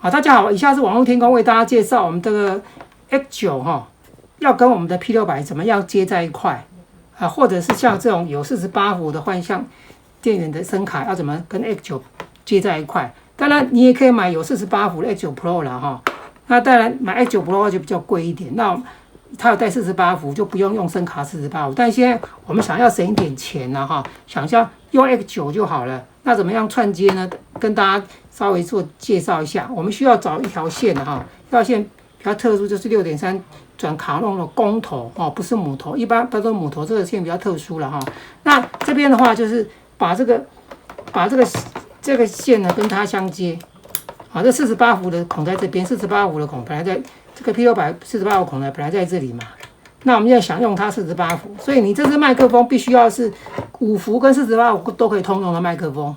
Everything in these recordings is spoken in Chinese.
好，大家好，以下是网络天空为大家介绍我们这个 X9哈，要跟我们的 P600怎么样接在一块啊，或者是像这种有48伏的换向电源的声卡要怎么跟 X9接在一块。当然，你也可以买有48伏的 X9 Pro 啦哈。那当然买 X9 Pro 就比较贵一点，那它有带48伏，就不用声卡48伏。但现在我们想要省一点钱了哈，想要用 X9 就好了。那怎么样串接呢？跟大家稍微做介绍一下。我们需要找一条线的哈，这条线比较特殊，就是6.3转卡农的公头哦，不是母头。一般都是母头，这个线比较特殊了哈。那这边的话就是把这个线呢跟它相接。好，这48伏的孔在这边，48伏的孔本来在这个 P600 48伏孔呢本来在这里嘛。那我们现在想用它48伏，所以你这支麦克风必须要是5伏跟48伏都可以通用的麦克风。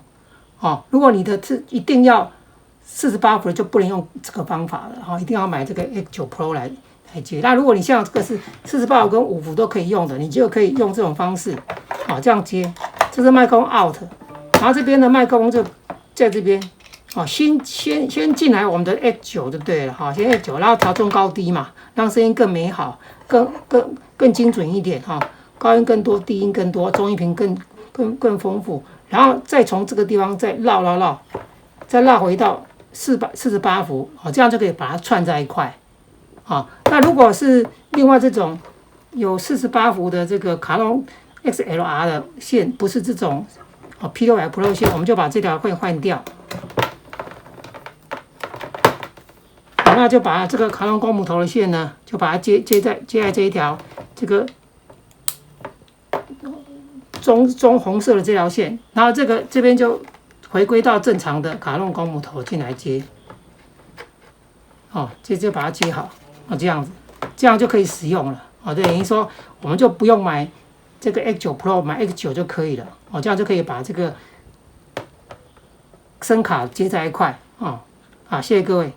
哦，如果你的是一定要48伏的，就不能用这个方法了哈，一定要买这个 X9 Pro 来接。那如果你像这个是48伏跟5伏都可以用的，你就可以用这种方式，好，这样接。这是麦克风 out， 然后这边的麦克风就在这边。好，先进来我们的 X9 就对了哈，先 X9，然后调中高低嘛，让声音更美好，更精准一点哈，高音更多，低音更多，中音频更丰富，然后再从这个地方再绕，再绕回到48伏，好，这样就可以把它串在一块。好，那如果是另外这种有48伏的这个卡农 XLR 的线，不是这种P600 Pro 线，我们就把这条会换掉。好，那就把这个卡农公母头的线呢，就把它接在这一条这个中红色的这条线，然后这边就回归到正常的卡农公母头进来接。哦，就把它接好，哦，这样子，这样就可以使用了。哦，等于说我们就不用买这个 X9 Pro， 买 X9 就可以了。哦，这样就可以把这个声卡接在一块。哦，好，谢谢各位。